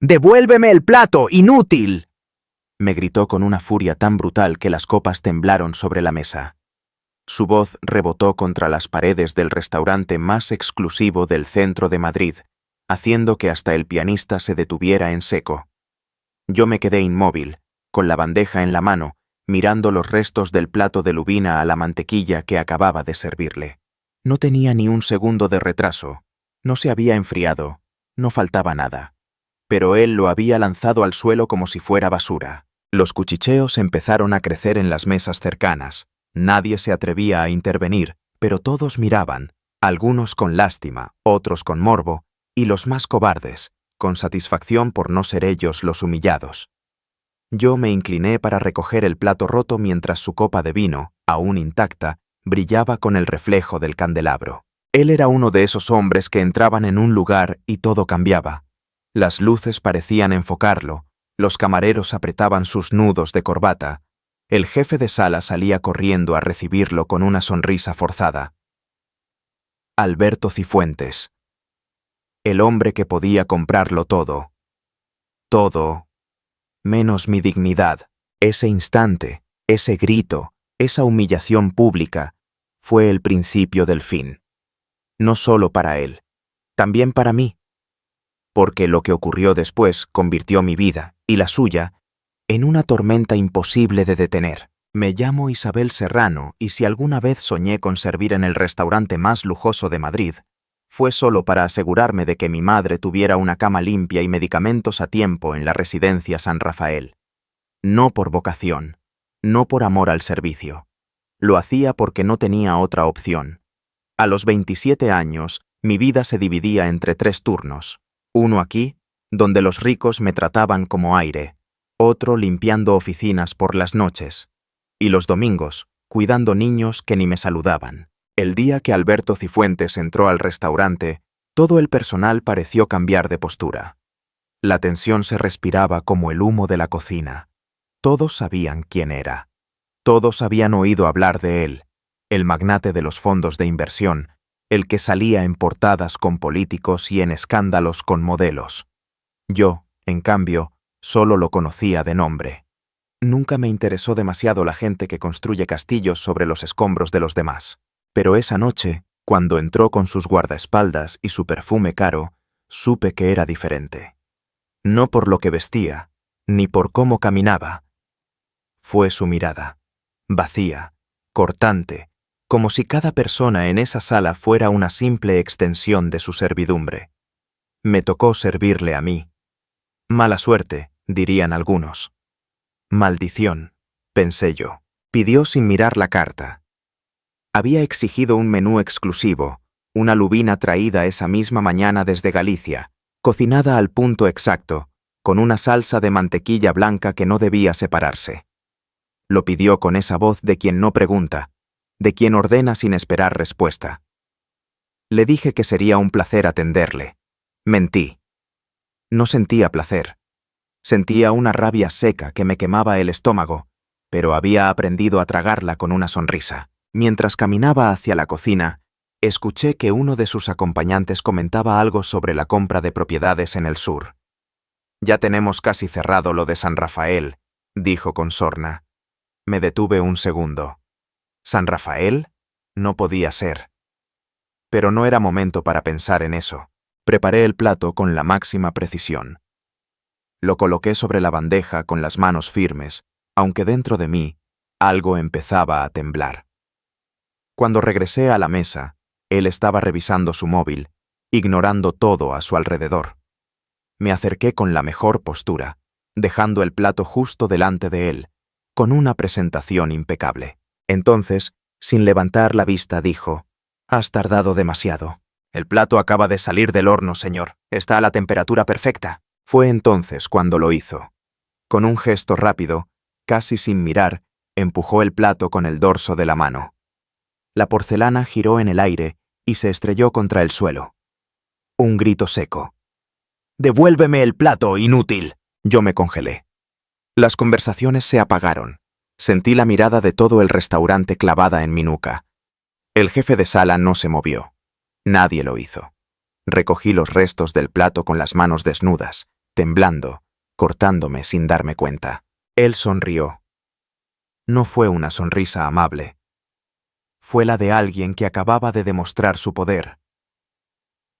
«¡Devuélveme el plato, inútil!», me gritó con una furia tan brutal que las copas temblaron sobre la mesa. Su voz rebotó contra las paredes del restaurante más exclusivo del centro de Madrid, haciendo que hasta el pianista se detuviera en seco. Yo me quedé inmóvil, con la bandeja en la mano, mirando los restos del plato de lubina a la mantequilla que acababa de servirle. No tenía ni un segundo de retraso, no se había enfriado, no faltaba nada. Pero él lo había lanzado al suelo como si fuera basura. Los cuchicheos empezaron a crecer en las mesas cercanas. Nadie se atrevía a intervenir, pero todos miraban, algunos con lástima, otros con morbo, y los más cobardes, con satisfacción por no ser ellos los humillados. Yo me incliné para recoger el plato roto mientras su copa de vino, aún intacta, brillaba con el reflejo del candelabro. Él era uno de esos hombres que entraban en un lugar y todo cambiaba. Las luces parecían enfocarlo, los camareros apretaban sus nudos de corbata, el jefe de sala salía corriendo a recibirlo con una sonrisa forzada. Alberto Cifuentes. El hombre que podía comprarlo todo. Todo, menos mi dignidad. Ese instante, ese grito, esa humillación pública, fue el principio del fin. No solo para él, también para mí. Porque lo que ocurrió después convirtió mi vida, y la suya, en una tormenta imposible de detener. Me llamo Isabel Serrano, y si alguna vez soñé con servir en el restaurante más lujoso de Madrid, fue solo para asegurarme de que mi madre tuviera una cama limpia y medicamentos a tiempo en la residencia San Rafael. No por vocación, no por amor al servicio. Lo hacía porque no tenía otra opción. A los 27 años, mi vida se dividía entre 3 turnos. Uno aquí, donde los ricos me trataban como aire, otro limpiando oficinas por las noches, y los domingos, cuidando niños que ni me saludaban. El día que Alberto Cifuentes entró al restaurante, todo el personal pareció cambiar de postura. La tensión se respiraba como el humo de la cocina. Todos sabían quién era. Todos habían oído hablar de él, el magnate de los fondos de inversión, el que salía en portadas con políticos y en escándalos con modelos. Yo, en cambio, solo lo conocía de nombre. Nunca me interesó demasiado la gente que construye castillos sobre los escombros de los demás. Pero esa noche, cuando entró con sus guardaespaldas y su perfume caro, supe que era diferente. No por lo que vestía, ni por cómo caminaba. Fue su mirada, vacía, cortante, como si cada persona en esa sala fuera una simple extensión de su servidumbre. Me tocó servirle a mí. Mala suerte, dirían algunos. Maldición, pensé yo. Pidió sin mirar la carta. Había exigido un menú exclusivo, una lubina traída esa misma mañana desde Galicia, cocinada al punto exacto, con una salsa de mantequilla blanca que no debía separarse. Lo pidió con esa voz de quien no pregunta, de quien ordena sin esperar respuesta. Le dije que sería un placer atenderle. Mentí. No sentía placer. Sentía una rabia seca que me quemaba el estómago, pero había aprendido a tragarla con una sonrisa. Mientras caminaba hacia la cocina, escuché que uno de sus acompañantes comentaba algo sobre la compra de propiedades en el sur. «Ya tenemos casi cerrado lo de San Rafael», dijo con sorna. Me detuve un segundo. ¿San Rafael? No podía ser. Pero no era momento para pensar en eso. Preparé el plato con la máxima precisión. Lo coloqué sobre la bandeja con las manos firmes, aunque dentro de mí algo empezaba a temblar. Cuando regresé a la mesa, él estaba revisando su móvil, ignorando todo a su alrededor. Me acerqué con la mejor postura, dejando el plato justo delante de él, con una presentación impecable. Entonces, sin levantar la vista, dijo: «Has tardado demasiado. El plato acaba de salir del horno, señor. Está a la temperatura perfecta». Fue entonces cuando lo hizo. Con un gesto rápido, casi sin mirar, empujó el plato con el dorso de la mano. La porcelana giró en el aire y se estrelló contra el suelo. Un grito seco. «¡Devuélveme el plato, inútil!». Yo me congelé. Las conversaciones se apagaron. Sentí la mirada de todo el restaurante clavada en mi nuca. El jefe de sala no se movió. Nadie lo hizo. Recogí los restos del plato con las manos desnudas, temblando, cortándome sin darme cuenta. Él sonrió. No fue una sonrisa amable. Fue la de alguien que acababa de demostrar su poder.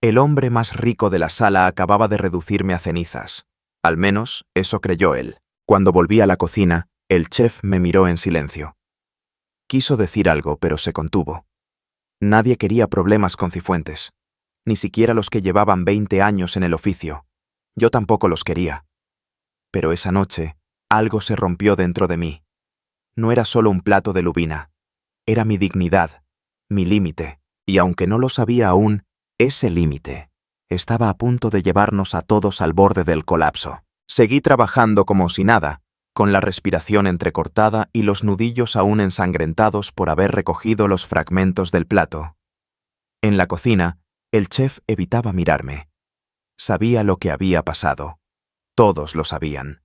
El hombre más rico de la sala acababa de reducirme a cenizas. Al menos, eso creyó él. Cuando volví a la cocina, el chef me miró en silencio. Quiso decir algo, pero se contuvo. Nadie quería problemas con Cifuentes. Ni siquiera los que llevaban 20 años en el oficio. Yo tampoco los quería. Pero esa noche, algo se rompió dentro de mí. No era solo un plato de lubina. Era mi dignidad, mi límite. Y aunque no lo sabía aún, ese límite estaba a punto de llevarnos a todos al borde del colapso. Seguí trabajando como si nada, con la respiración entrecortada y los nudillos aún ensangrentados por haber recogido los fragmentos del plato. En la cocina, el chef evitaba mirarme. Sabía lo que había pasado. Todos lo sabían.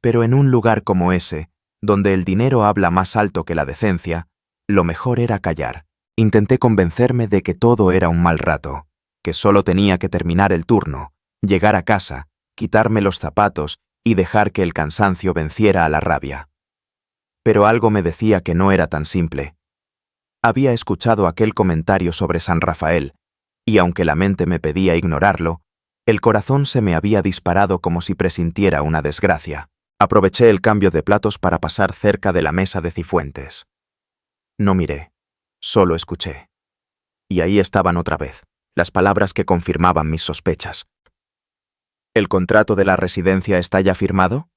Pero en un lugar como ese, donde el dinero habla más alto que la decencia, lo mejor era callar. Intenté convencerme de que todo era un mal rato, que solo tenía que terminar el turno, llegar a casa, quitarme los zapatos y dejar que el cansancio venciera a la rabia. Pero algo me decía que no era tan simple. Había escuchado aquel comentario sobre San Rafael, y aunque la mente me pedía ignorarlo, el corazón se me había disparado como si presintiera una desgracia. Aproveché el cambio de platos para pasar cerca de la mesa de Cifuentes. No miré, solo escuché. Y ahí estaban otra vez, las palabras que confirmaban mis sospechas. ¿El contrato de la residencia está ya firmado?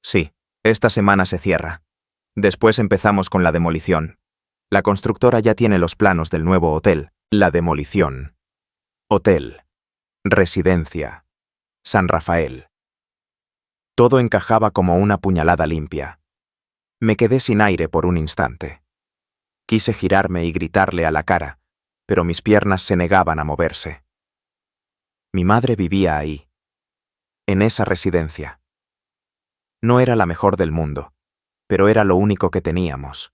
Sí, esta semana se cierra. Después empezamos con la demolición. La constructora ya tiene los planos del nuevo hotel. La demolición. Hotel. Residencia. San Rafael. Todo encajaba como una puñalada limpia. Me quedé sin aire por un instante. Quise girarme y gritarle a la cara, pero mis piernas se negaban a moverse. Mi madre vivía ahí, en esa residencia. No era la mejor del mundo, pero era lo único que teníamos.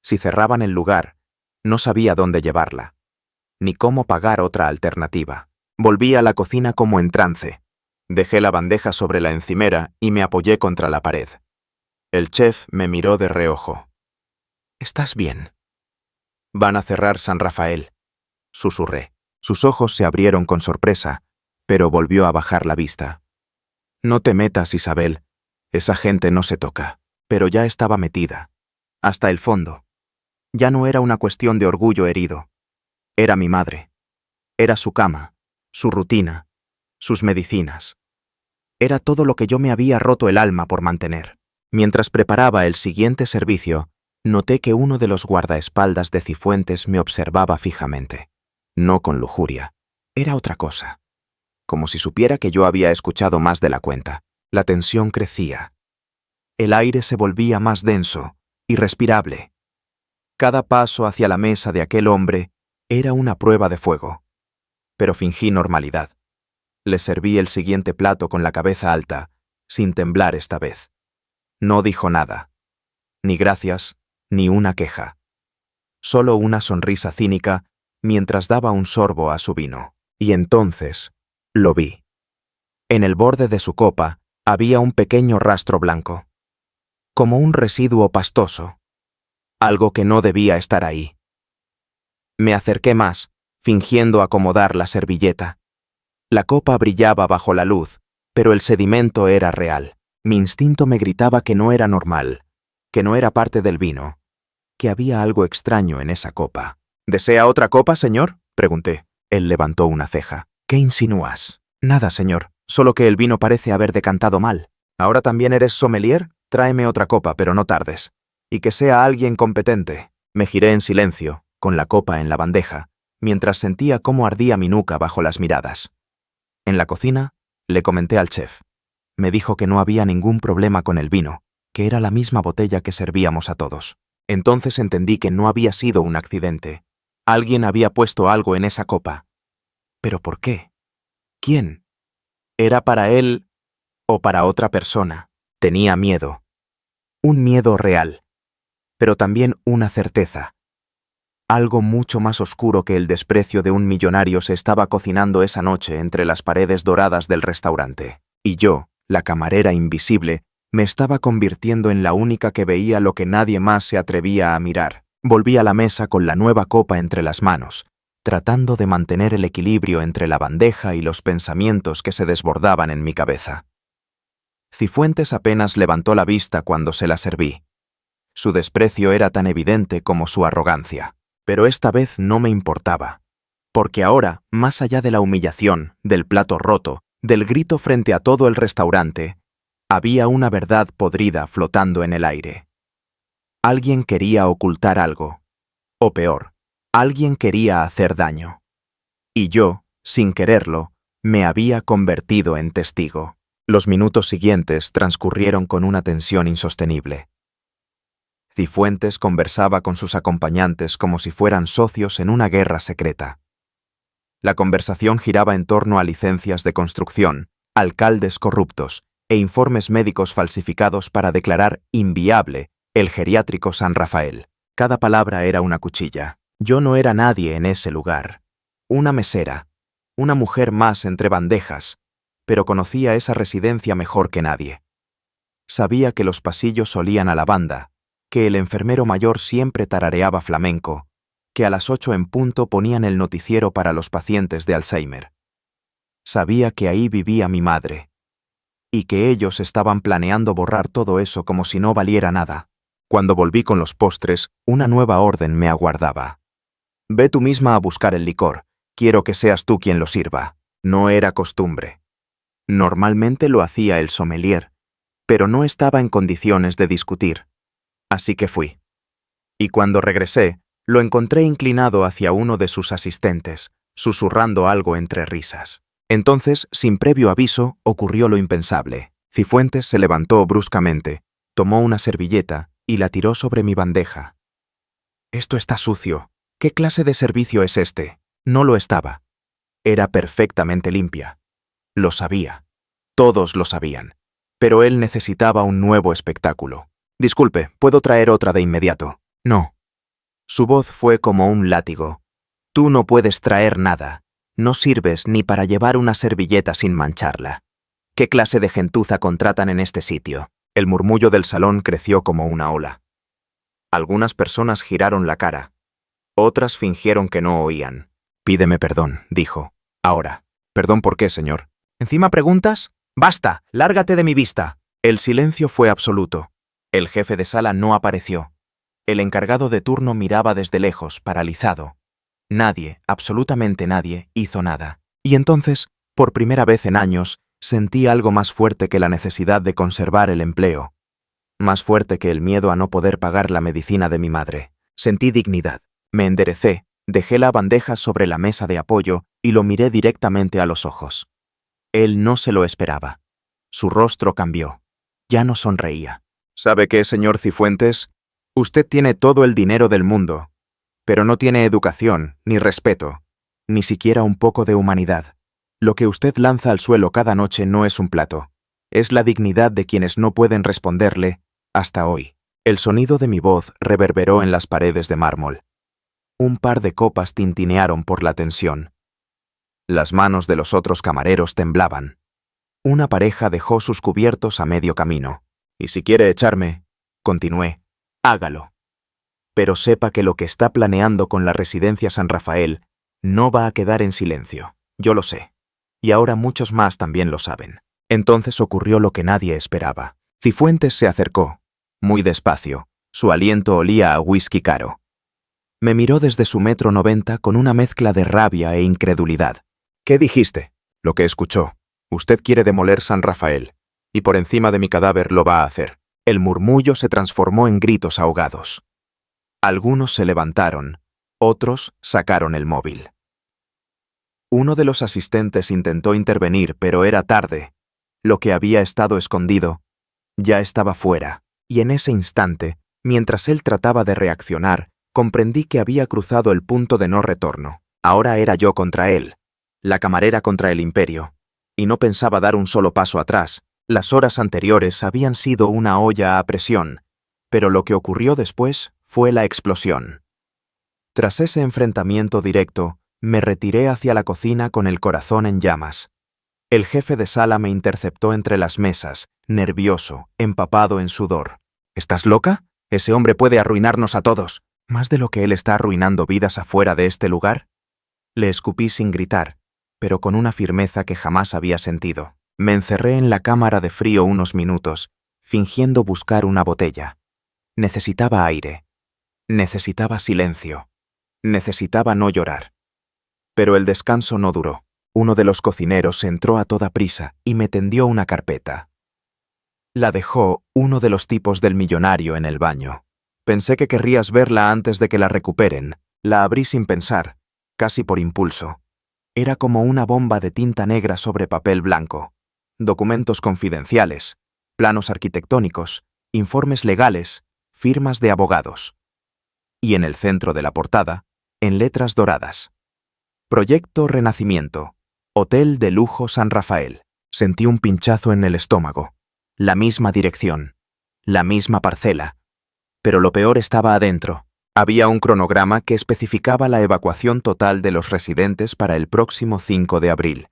Si cerraban el lugar, no sabía dónde llevarla, ni cómo pagar otra alternativa. Volví a la cocina como en trance. Dejé la bandeja sobre la encimera y me apoyé contra la pared. El chef me miró de reojo. ¿Estás bien? Van a cerrar San Rafael, susurré. Sus ojos se abrieron con sorpresa, pero volvió a bajar la vista. No te metas, Isabel. Esa gente no se toca. Pero ya estaba metida. Hasta el fondo. Ya no era una cuestión de orgullo herido. Era mi madre. Era su cama, su rutina, sus medicinas. Era todo lo que yo me había roto el alma por mantener. Mientras preparaba el siguiente servicio, noté que uno de los guardaespaldas de Cifuentes me observaba fijamente. No con lujuria. Era otra cosa. Como si supiera que yo había escuchado más de la cuenta. La tensión crecía. El aire se volvía más denso, irrespirable. Cada paso hacia la mesa de aquel hombre era una prueba de fuego. Pero fingí normalidad. Le serví el siguiente plato con la cabeza alta, sin temblar esta vez. No dijo nada. Ni gracias, ni una queja. Solo una sonrisa cínica mientras daba un sorbo a su vino. Y entonces lo vi. En el borde de su copa había un pequeño rastro blanco, como un residuo pastoso, algo que no debía estar ahí. Me acerqué más, fingiendo acomodar la servilleta. La copa brillaba bajo la luz, pero el sedimento era real. Mi instinto me gritaba que no era normal, que no era parte del vino, que había algo extraño en esa copa. ¿Desea otra copa, señor?, pregunté. Él levantó una ceja. ¿Qué insinúas? Nada, señor, solo que el vino parece haber decantado mal. ¿Ahora también eres sommelier? Tráeme otra copa, pero no tardes. Y que sea alguien competente. Me giré en silencio, con la copa en la bandeja, mientras sentía cómo ardía mi nuca bajo las miradas. En la cocina, le comenté al chef. Me dijo que no había ningún problema con el vino, que era la misma botella que servíamos a todos. Entonces entendí que no había sido un accidente. Alguien había puesto algo en esa copa. ¿Pero por qué? ¿Quién? ¿Era para él o para otra persona? Tenía miedo. Un miedo real, pero también una certeza. Algo mucho más oscuro que el desprecio de un millonario se estaba cocinando esa noche entre las paredes doradas del restaurante. Y yo, la camarera invisible, me estaba convirtiendo en la única que veía lo que nadie más se atrevía a mirar. Volví a la mesa con la nueva copa entre las manos, tratando de mantener el equilibrio entre la bandeja y los pensamientos que se desbordaban en mi cabeza. Cifuentes apenas levantó la vista cuando se la serví. Su desprecio era tan evidente como su arrogancia. Pero esta vez no me importaba, porque ahora, más allá de la humillación, del plato roto, del grito frente a todo el restaurante, había una verdad podrida flotando en el aire. Alguien quería ocultar algo, o peor, alguien quería hacer daño. Y yo, sin quererlo, me había convertido en testigo. Los minutos siguientes transcurrieron con una tensión insostenible. Cifuentes conversaba con sus acompañantes como si fueran socios en una guerra secreta. La conversación giraba en torno a licencias de construcción, alcaldes corruptos e informes médicos falsificados para declarar inviable el geriátrico San Rafael. Cada palabra era una cuchilla. Yo no era nadie en ese lugar. Una mesera, una mujer más entre bandejas, pero conocía esa residencia mejor que nadie. Sabía que los pasillos olían a lavanda, que el enfermero mayor siempre tarareaba flamenco, que a las 8 en punto ponían el noticiero para los pacientes de Alzheimer. Sabía que ahí vivía mi madre, y que ellos estaban planeando borrar todo eso como si no valiera nada. Cuando volví con los postres, una nueva orden me aguardaba. Ve tú misma a buscar el licor, quiero que seas tú quien lo sirva. No era costumbre. Normalmente lo hacía el sommelier, pero no estaba en condiciones de discutir. Así que fui. Y cuando regresé, lo encontré inclinado hacia uno de sus asistentes, susurrando algo entre risas. Entonces, sin previo aviso, ocurrió lo impensable. Cifuentes se levantó bruscamente, tomó una servilleta y la tiró sobre mi bandeja. «Esto está sucio. ¿Qué clase de servicio es este?» No lo estaba. Era perfectamente limpia. Lo sabía. Todos lo sabían. Pero él necesitaba un nuevo espectáculo. «Disculpe, ¿puedo traer otra de inmediato?» «No». Su voz fue como un látigo. «Tú no puedes traer nada. No sirves ni para llevar una servilleta sin mancharla. ¿Qué clase de gentuza contratan en este sitio?» El murmullo del salón creció como una ola. Algunas personas giraron la cara. Otras fingieron que no oían. «Pídeme perdón», dijo. «Ahora». «¿Perdón por qué, señor?» «¿Encima preguntas? Basta, lárgate de mi vista». El silencio fue absoluto. El jefe de sala no apareció. El encargado de turno miraba desde lejos, paralizado. Nadie, absolutamente nadie, hizo nada. Y entonces, por primera vez en años, sentí algo más fuerte que la necesidad de conservar el empleo. Más fuerte que el miedo a no poder pagar la medicina de mi madre. Sentí dignidad. Me enderecé, dejé la bandeja sobre la mesa de apoyo y lo miré directamente a los ojos. Él no se lo esperaba. Su rostro cambió. Ya no sonreía. «¿Sabe qué, señor Cifuentes? Usted tiene todo el dinero del mundo, pero no tiene educación, ni respeto, ni siquiera un poco de humanidad. Lo que usted lanza al suelo cada noche no es un plato. Es la dignidad de quienes no pueden responderle hasta hoy». El sonido de mi voz reverberó en las paredes de mármol. Un par de copas tintinearon por la tensión. Las manos de los otros camareros temblaban. Una pareja dejó sus cubiertos a medio camino. «Y si quiere echarme», continué, «hágalo. Pero sepa que lo que está planeando con la residencia San Rafael no va a quedar en silencio. Yo lo sé. Y ahora muchos más también lo saben». Entonces ocurrió lo que nadie esperaba. Cifuentes se acercó, muy despacio. Su aliento olía a whisky caro. Me miró desde su 1,90 m con una mezcla de rabia e incredulidad. «¿Qué dijiste?» «Lo que escuchó. Usted quiere demoler San Rafael, y por encima de mi cadáver lo va a hacer». El murmullo se transformó en gritos ahogados. Algunos se levantaron, otros sacaron el móvil. Uno de los asistentes intentó intervenir, pero era tarde. Lo que había estado escondido ya estaba fuera, y en ese instante, mientras él trataba de reaccionar, comprendí que había cruzado el punto de no retorno. Ahora era yo contra él, la camarera contra el imperio, y no pensaba dar un solo paso atrás. Las horas anteriores habían sido una olla a presión, pero lo que ocurrió después fue la explosión. Tras ese enfrentamiento directo, me retiré hacia la cocina con el corazón en llamas. El jefe de sala me interceptó entre las mesas, nervioso, empapado en sudor. ¿Estás loca? Ese hombre puede arruinarnos a todos. ¿Más de lo que él está arruinando vidas afuera de este lugar? Le escupí sin gritar, pero con una firmeza que jamás había sentido. Me encerré en la cámara de frío unos minutos, fingiendo buscar una botella. Necesitaba aire. Necesitaba silencio. Necesitaba no llorar. Pero el descanso no duró. Uno de los cocineros entró a toda prisa y me tendió una carpeta. La dejó uno de los tipos del millonario en el baño. Pensé que querrías verla antes de que la recuperen. La abrí sin pensar, casi por impulso. Era como una bomba de tinta negra sobre papel blanco. Documentos confidenciales, planos arquitectónicos, informes legales, firmas de abogados. Y en el centro de la portada, en letras doradas: Proyecto Renacimiento, Hotel de Lujo San Rafael. Sentí un pinchazo en el estómago. La misma dirección, la misma parcela. Pero lo peor estaba adentro. Había un cronograma que especificaba la evacuación total de los residentes para el próximo 5 de abril.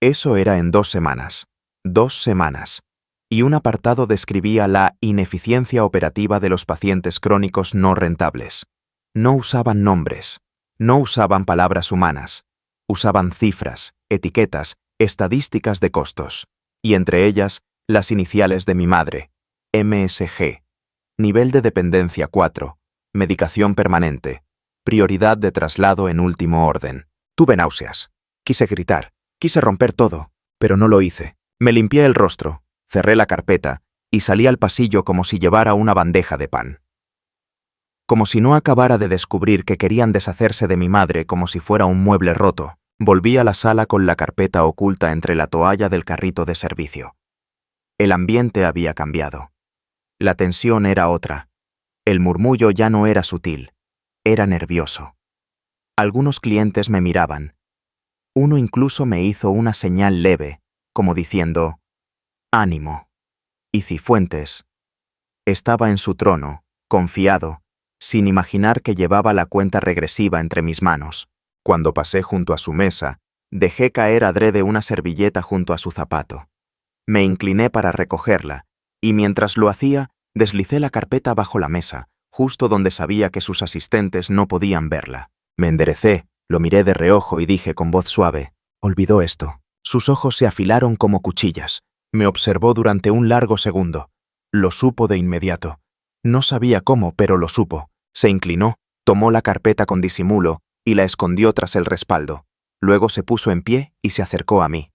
Eso era en 2 semanas. 2 semanas. Y un apartado describía la ineficiencia operativa de los pacientes crónicos no rentables. No usaban nombres, no usaban palabras humanas. Usaban cifras, etiquetas, estadísticas de costos. Y entre ellas, las iniciales de mi madre: MSG. Nivel de dependencia 4. Medicación permanente. Prioridad de traslado en último orden. Tuve náuseas. Quise gritar. Quise romper todo. Pero no lo hice. Me limpié el rostro, cerré la carpeta y salí al pasillo como si llevara una bandeja de pan. Como si no acabara de descubrir que querían deshacerse de mi madre como si fuera un mueble roto, volví a la sala con la carpeta oculta entre la toalla del carrito de servicio. El ambiente había cambiado. La tensión era otra. El murmullo ya no era sutil, era nervioso. Algunos clientes me miraban. Uno incluso me hizo una señal leve, como diciendo: «Ánimo». Y Cifuentes estaba en su trono, confiado, sin imaginar que llevaba la cuenta regresiva entre mis manos. Cuando pasé junto a su mesa, dejé caer adrede una servilleta junto a su zapato. Me incliné para recogerla, y mientras lo hacía, deslicé la carpeta bajo la mesa, justo donde sabía que sus asistentes no podían verla. Me enderecé, lo miré de reojo y dije con voz suave: «Olvidó esto». Sus ojos se afilaron como cuchillas. Me observó durante un largo segundo. Lo supo de inmediato. No sabía cómo, pero lo supo. Se inclinó, tomó la carpeta con disimulo y la escondió tras el respaldo. Luego se puso en pie y se acercó a mí.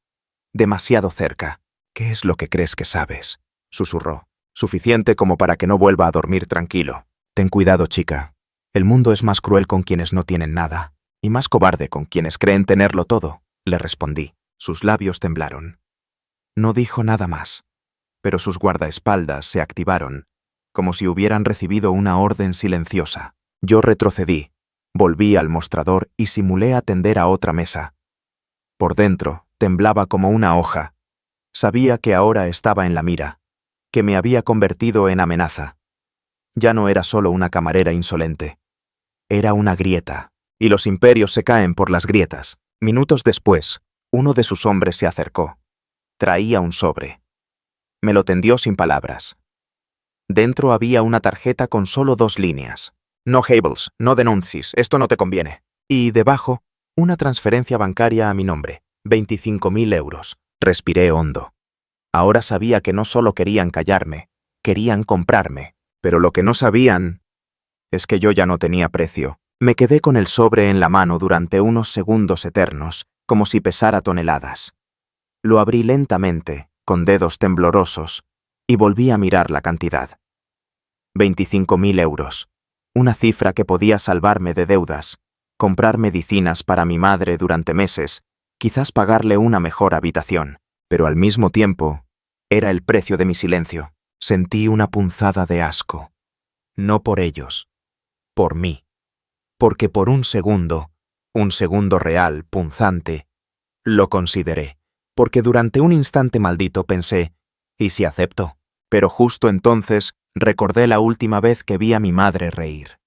Demasiado cerca. «¿Qué es lo que crees que sabes?», susurró. «Suficiente como para que no vuelva a dormir tranquilo. Ten cuidado, chica. El mundo es más cruel con quienes no tienen nada, y más cobarde con quienes creen tenerlo todo», le respondí. Sus labios temblaron. No dijo nada más, pero sus guardaespaldas se activaron, como si hubieran recibido una orden silenciosa. Yo retrocedí, volví al mostrador y simulé atender a otra mesa. Por dentro, temblaba como una hoja. Sabía que ahora estaba en la mira, que me había convertido en amenaza. Ya no era solo una camarera insolente. Era una grieta, y los imperios se caen por las grietas. Minutos después, uno de sus hombres se acercó. Traía un sobre. Me lo tendió sin palabras. Dentro había una tarjeta con solo 2 líneas. «No, Hables, no denuncies, esto no te conviene». Y debajo, una transferencia bancaria a mi nombre, 25.000 euros. Respiré hondo. Ahora sabía que no solo querían callarme, querían comprarme. Pero lo que no sabían es que yo ya no tenía precio. Me quedé con el sobre en la mano durante unos segundos eternos, como si pesara toneladas. Lo abrí lentamente, con dedos temblorosos, y volví a mirar la cantidad. 25.000 euros. Una cifra que podía salvarme de deudas, comprar medicinas para mi madre durante meses, quizás pagarle una mejor habitación. Pero al mismo tiempo, era el precio de mi silencio. Sentí una punzada de asco. No por ellos, por mí. Porque por un segundo real, punzante, lo consideré. Porque durante un instante maldito pensé: ¿y si acepto? Pero justo entonces recordé la última vez que vi a mi madre reír.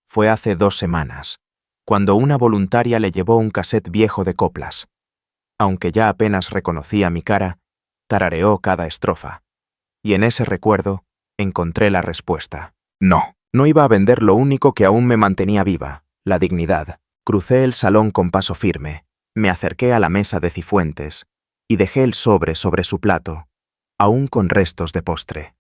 Fue hace 2 semanas, cuando una voluntaria le llevó un casete viejo de coplas. Aunque ya apenas reconocía mi cara, tarareó cada estrofa. Y en ese recuerdo encontré la respuesta. No iba a vender lo único que aún me mantenía viva, la dignidad. Crucé el salón con paso firme, me acerqué a la mesa de Cifuentes y dejé el sobre su plato, aún con restos de postre.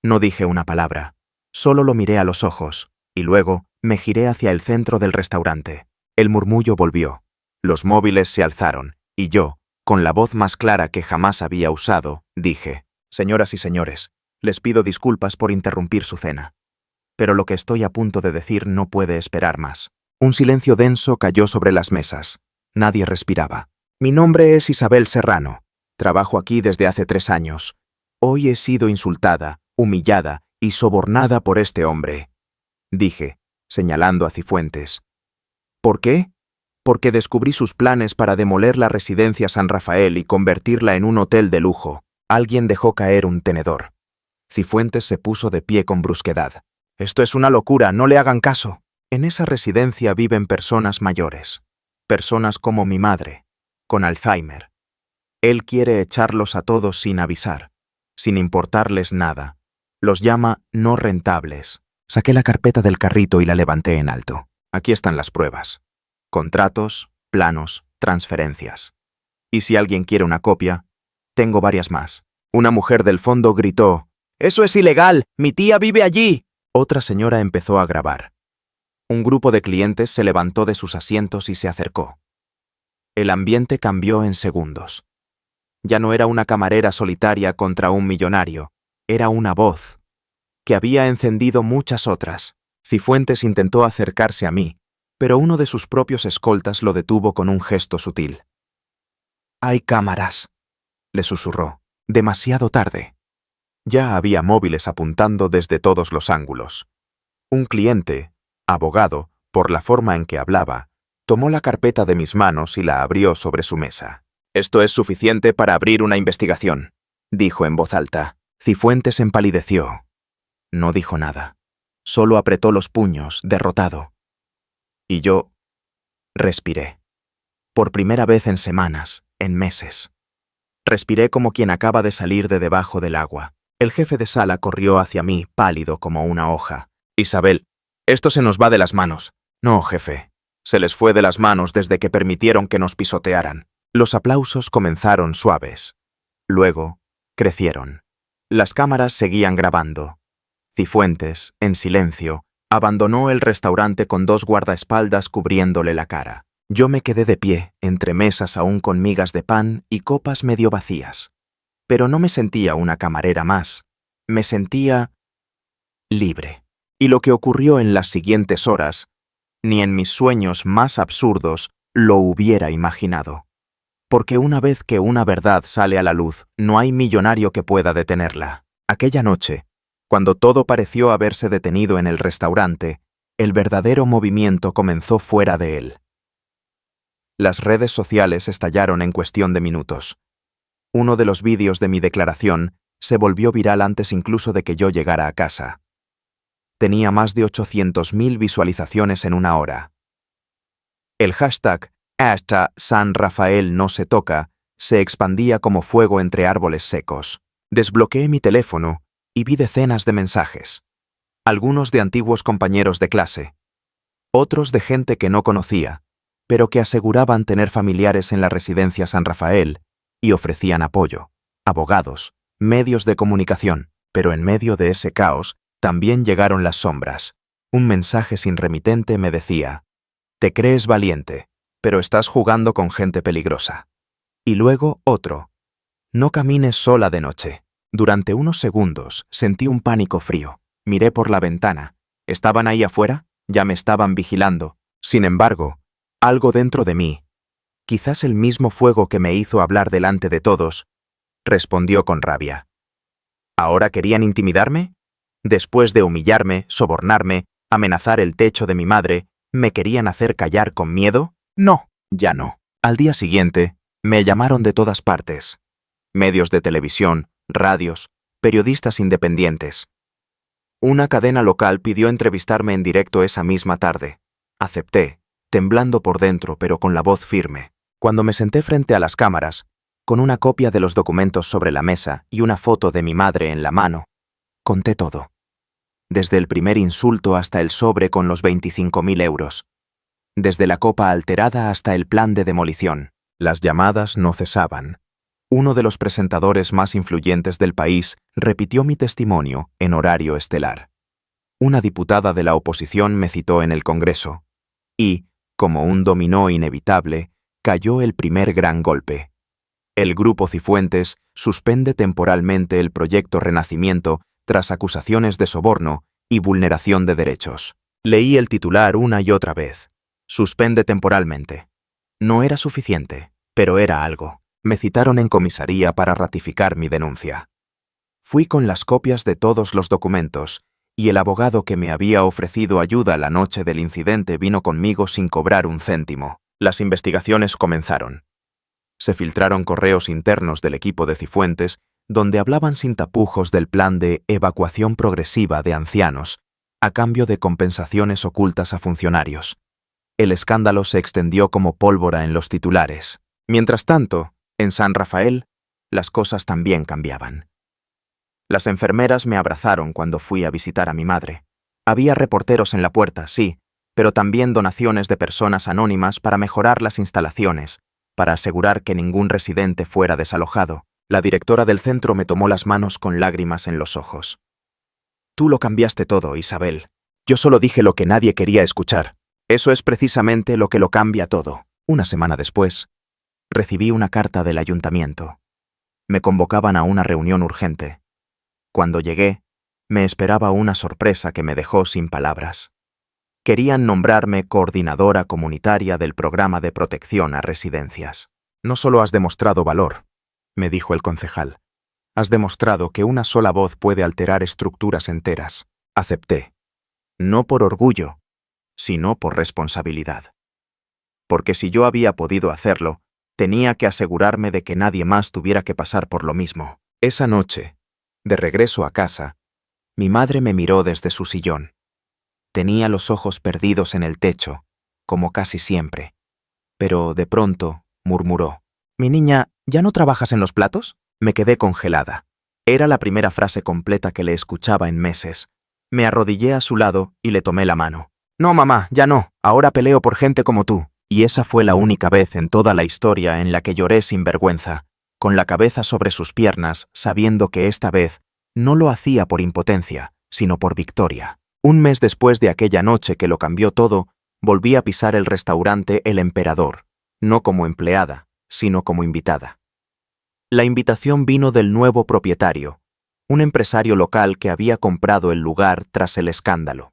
No dije una palabra, solo lo miré a los ojos, y luego me giré hacia el centro del restaurante. El murmullo volvió, los móviles se alzaron, y yo, con la voz más clara que jamás había usado, dije: «Señoras y señores, les pido disculpas por interrumpir su cena. Pero lo que estoy a punto de decir no puede esperar más». Un silencio denso cayó sobre las mesas. Nadie respiraba. «Mi nombre es Isabel Serrano. Trabajo aquí desde hace 3 años. Hoy he sido insultada, humillada y sobornada por este hombre», dije, señalando a Cifuentes. «¿Por qué? Porque descubrí sus planes para demoler la residencia San Rafael y convertirla en un hotel de lujo». Alguien dejó caer un tenedor. Cifuentes se puso de pie con brusquedad. «Esto es una locura, no le hagan caso. En esa residencia viven personas mayores, personas como mi madre, con Alzheimer. Él quiere echarlos a todos sin avisar, sin importarles nada. Los llama no rentables». Saqué la carpeta del carrito y la levanté en alto. «Aquí están las pruebas. Contratos, planos, transferencias. Y si alguien quiere una copia, tengo varias más». Una mujer del fondo gritó: «¡Eso es ilegal! ¡Mi tía vive allí!». Otra señora empezó a grabar. Un grupo de clientes se levantó de sus asientos y se acercó. El ambiente cambió en segundos. Ya no era una camarera solitaria contra un millonario, era una voz, que había encendido muchas otras. Cifuentes intentó acercarse a mí, pero uno de sus propios escoltas lo detuvo con un gesto sutil. «Hay cámaras», le susurró. «Demasiado tarde». Ya había móviles apuntando desde todos los ángulos. Un cliente, abogado, por la forma en que hablaba, tomó la carpeta de mis manos y la abrió sobre su mesa. «Esto es suficiente para abrir una investigación», dijo en voz alta. Cifuentes empalideció. No dijo nada. Solo apretó los puños, derrotado. Y yo respiré. Por primera vez en semanas, en meses. Respiré como quien acaba de salir de debajo del agua. El jefe de sala corrió hacia mí, pálido como una hoja. «Isabel, esto se nos va de las manos». «No, jefe. Se les fue de las manos desde que permitieron que nos pisotearan». Los aplausos comenzaron suaves. Luego, crecieron. Las cámaras seguían grabando. Cifuentes, en silencio, abandonó el restaurante con 2 guardaespaldas cubriéndole la cara. Yo me quedé de pie, entre mesas aún con migas de pan y copas medio vacías. Pero no me sentía una camarera más. Me sentía libre. Y lo que ocurrió en las siguientes horas, ni en mis sueños más absurdos lo hubiera imaginado. Porque una vez que una verdad sale a la luz, no hay millonario que pueda detenerla. Aquella noche, cuando todo pareció haberse detenido en el restaurante, el verdadero movimiento comenzó fuera de él. Las redes sociales estallaron en cuestión de minutos. Uno de los vídeos de mi declaración se volvió viral antes incluso de que yo llegara a casa. Tenía más de 800.000 visualizaciones en una hora. El hashtag hasta San Rafael no se toca se expandía como fuego entre árboles secos. Desbloqueé mi teléfono y vi decenas de mensajes. Algunos de antiguos compañeros de clase. Otros de gente que no conocía, pero que aseguraban tener familiares en la residencia San Rafael y ofrecían apoyo, abogados, medios de comunicación. Pero en medio de ese caos también llegaron las sombras. Un mensaje sin remitente me decía: «Te crees valiente, pero estás jugando con gente peligrosa». Y luego otro: «No camines sola de noche». Durante unos segundos sentí un pánico frío. Miré por la ventana. ¿Estaban ahí afuera? Ya me estaban vigilando. Sin embargo, algo dentro de mí, quizás el mismo fuego que me hizo hablar delante de todos, respondió con rabia. ¿Ahora querían intimidarme? Después de humillarme, sobornarme, amenazar el techo de mi madre, ¿me querían hacer callar con miedo? No, ya no. Al día siguiente, me llamaron de todas partes. Medios de televisión, radios, periodistas independientes. Una cadena local pidió entrevistarme en directo esa misma tarde. Acepté, temblando por dentro pero con la voz firme. Cuando me senté frente a las cámaras, con una copia de los documentos sobre la mesa y una foto de mi madre en la mano, conté todo. Desde el primer insulto hasta el sobre con los 25.000 euros. Desde la copa alterada hasta el plan de demolición. Las llamadas no cesaban. Uno de los presentadores más influyentes del país repitió mi testimonio en horario estelar. Una diputada de la oposición me citó en el Congreso. Y, como un dominó inevitable, cayó el primer gran golpe. El Grupo Cifuentes suspende temporalmente el proyecto Renacimiento tras acusaciones de soborno y vulneración de derechos. Leí el titular una y otra vez. Suspende temporalmente. No era suficiente, pero era algo. Me citaron en comisaría para ratificar mi denuncia. Fui con las copias de todos los documentos, y el abogado que me había ofrecido ayuda la noche del incidente vino conmigo sin cobrar un céntimo. Las investigaciones comenzaron. Se filtraron correos internos del equipo de Cifuentes donde hablaban sin tapujos del plan de evacuación progresiva de ancianos a cambio de compensaciones ocultas a funcionarios. El escándalo se extendió como pólvora en los titulares. Mientras tanto, en San Rafael, las cosas también cambiaban. Las enfermeras me abrazaron cuando fui a visitar a mi madre. Había reporteros en la puerta, sí, pero también donaciones de personas anónimas para mejorar las instalaciones, para asegurar que ningún residente fuera desalojado. La directora del centro me tomó las manos con lágrimas en los ojos. Tú lo cambiaste todo, Isabel. Yo solo dije lo que nadie quería escuchar. Eso es precisamente lo que lo cambia todo. Una semana después, recibí una carta del ayuntamiento. Me convocaban a una reunión urgente. Cuando llegué, me esperaba una sorpresa que me dejó sin palabras. Querían nombrarme coordinadora comunitaria del programa de protección a residencias. No solo has demostrado valor, me dijo el concejal. Has demostrado que una sola voz puede alterar estructuras enteras. Acepté. No por orgullo, sino por responsabilidad. Porque si yo había podido hacerlo, tenía que asegurarme de que nadie más tuviera que pasar por lo mismo. Esa noche, de regreso a casa, mi madre me miró desde su sillón. Tenía los ojos perdidos en el techo, como casi siempre. Pero de pronto murmuró. «Mi niña, ¿ya no trabajas en los platos?» Me quedé congelada. Era la primera frase completa que le escuchaba en meses. Me arrodillé a su lado y le tomé la mano. «No, mamá, ya no. Ahora peleo por gente como tú». Y esa fue la única vez en toda la historia en la que lloré sin vergüenza, con la cabeza sobre sus piernas, sabiendo que esta vez no lo hacía por impotencia, sino por victoria. Un mes después de aquella noche que lo cambió todo, volví a pisar el restaurante El Emperador, no como empleada, sino como invitada. La invitación vino del nuevo propietario, un empresario local que había comprado el lugar tras el escándalo.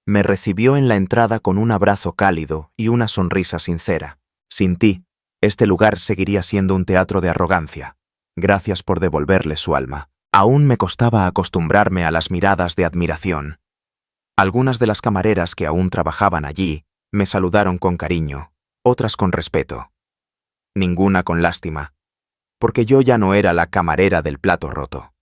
Me recibió en la entrada con un abrazo cálido y una sonrisa sincera. Sin ti, este lugar seguiría siendo un teatro de arrogancia. Gracias por devolverle su alma. Aún me costaba acostumbrarme a las miradas de admiración. Algunas de las camareras que aún trabajaban allí me saludaron con cariño, otras con respeto. Ninguna con lástima, porque yo ya no era la camarera del plato roto.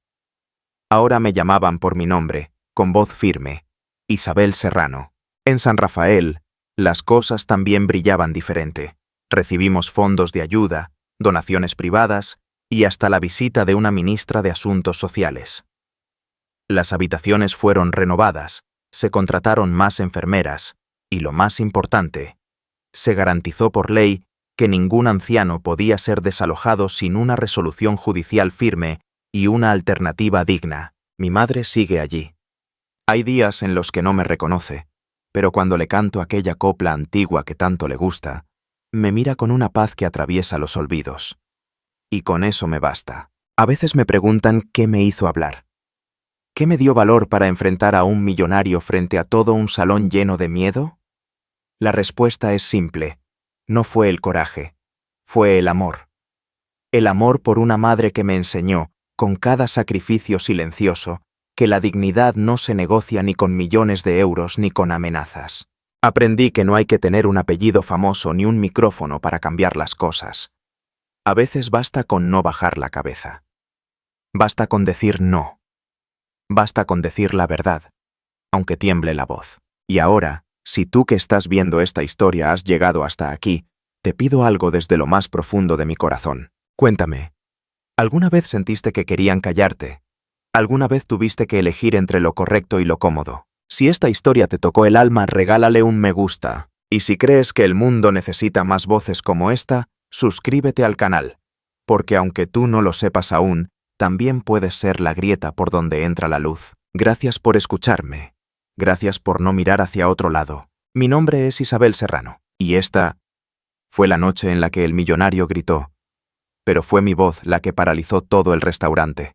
Ahora me llamaban por mi nombre, con voz firme, Isabel Serrano. En San Rafael, las cosas también brillaban diferente. Recibimos fondos de ayuda, donaciones privadas y hasta la visita de una ministra de Asuntos Sociales. Las habitaciones fueron renovadas, se contrataron más enfermeras y, lo más importante, se garantizó por ley que ningún anciano podía ser desalojado sin una resolución judicial firme y una alternativa digna. Mi madre sigue allí. Hay días en los que no me reconoce, pero cuando le canto aquella copla antigua que tanto le gusta, me mira con una paz que atraviesa los olvidos. Y con eso me basta. A veces me preguntan qué me hizo hablar. ¿Qué me dio valor para enfrentar a un millonario frente a todo un salón lleno de miedo? La respuesta es simple. No fue el coraje, fue el amor. El amor por una madre que me enseñó, con cada sacrificio silencioso, que la dignidad no se negocia ni con millones de euros ni con amenazas. Aprendí que no hay que tener un apellido famoso ni un micrófono para cambiar las cosas. A veces basta con no bajar la cabeza. Basta con decir no. Basta con decir la verdad, aunque tiemble la voz. Y ahora, Si tú que estás viendo esta historia has llegado hasta aquí, te pido algo desde lo más profundo de mi corazón. Cuéntame, ¿alguna vez sentiste que querían callarte? ¿Alguna vez tuviste que elegir entre lo correcto y lo cómodo? Si esta historia te tocó el alma, regálale un me gusta. Y si crees que el mundo necesita más voces como esta, suscríbete al canal, porque aunque tú no lo sepas aún, también puedes ser la grieta por donde entra la luz. Gracias por escucharme. Gracias por no mirar hacia otro lado. Mi nombre es Isabel Serrano, y esta fue la noche en la que el millonario gritó, pero fue mi voz la que paralizó todo el restaurante.